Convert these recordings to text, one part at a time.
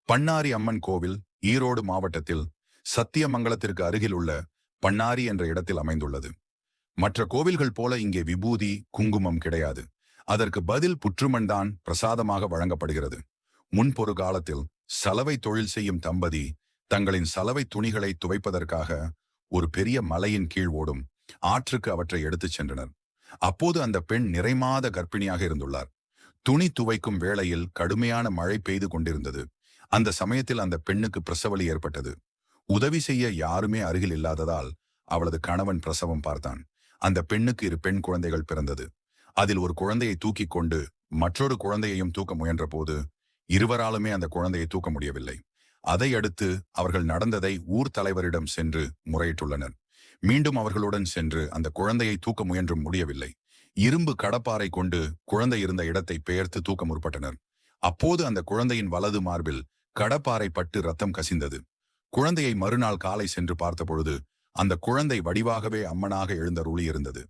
பண்ணாரி அம்மன் கோவில் ஈரோடு மாவட்டத்தில் சத்தியமங்கலத்திற்கு அருகில் உள்ள பண்ணாரி என்ற இடத்தில் அமைந்துள்ளது. மற்ற கோவில்கள் போல இங்கே விபூதி குங்குமம் கிடையாது. அதற்கு பதில் புற்றுமண் தான் பிரசாதமாக வழங்கப்படுகிறது. முன்பொரு காலத்தில் சலவை தொழில் செய்யும் தம்பதி தங்களின் சலவை துணிகளை துவைப்பதற்காக ஒரு பெரிய மலையின் கீழ் ஓடும் ஆற்றுக்கு அவற்றை எடுத்துச் சென்றனர். அப்போது அந்த பெண் நிறைமாத கர்ப்பிணியாக இருந்துள்ளார். துணி துவைக்கும் வேளையில் கடுமையான மழை பெய்து கொண்டிருந்தது. அந்த சமயத்தில் அந்த பெண்ணுக்கு பிரசவலி ஏற்பட்டது. உதவி செய்ய யாருமே அருகில் இல்லாததால் அவளது கணவன் பிரசவம் பார்த்தான். அந்த பெண்ணுக்கு 2 பெண் குழந்தைகள் பிறந்தது. அதில் ஒரு குழந்தையை தூக்கி கொண்டு மற்றொரு குழந்தையையும் தூக்க முயன்ற போது இருவராலுமே அந்த குழந்தையை தூக்க முடியவில்லை. அதை அடுத்து அவர்கள் நடந்ததை ஊர் தலைவரிடம் சென்று முறையிட்டுள்ளனர். மீண்டும் அவர்களுடன் சென்று அந்த குழந்தையை தூக்க முயன்றும் முடியவில்லை. இரும்பு கடப்பாரை கொண்டு குழந்தை இருந்த இடத்தை பெயர்த்து தூக்க முற்பட்டனர். அப்போது அந்த குழந்தையின் வலது மார்பில் கடப்பாரை பட்டு ரத்தம் கசிந்தது. குழந்தையை மறுநாள் காலை சென்று பார்த்தபொழுது அந்த குழந்தை வடிவாகவே அம்மனாக எழுந்தருளி இருந்தது.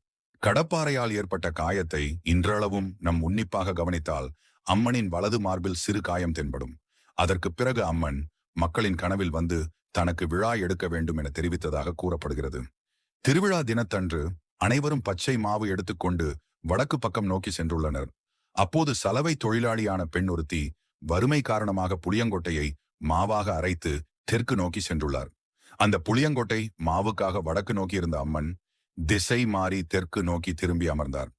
கடப்பாறையால் ஏற்பட்ட காயத்தை இன்றளவும் நம் உன்னிப்பாக கவனித்தால் அம்மனின் வலது மார்பில் சிறு காயம் தென்படும். அதற்கு பிறகு அம்மன் மக்களின் கனவில் வந்து தனக்கு விழா எடுக்க வேண்டும் என தெரிவித்ததாக கூறப்படுகிறது. திருவிழா தினத்தன்று அனைவரும் பச்சை மாவு எடுத்துக்கொண்டு வடக்கு பக்கம் நோக்கி சென்றுள்ளனர். அப்போது சலவை தொழிலாளியான பெண் ஒருத்தி வறுமை காரணமாக புளியங்கொட்டையை மாவாக அரைத்து தெற்கு நோக்கி சென்றுள்ளார். அந்த புளியங்கொட்டை மாவுக்காக வடக்கு நோக்கி இருந்த அம்மன் திசை மாறி தெற்கு நோக்கி திரும்பி அமர்ந்தார்.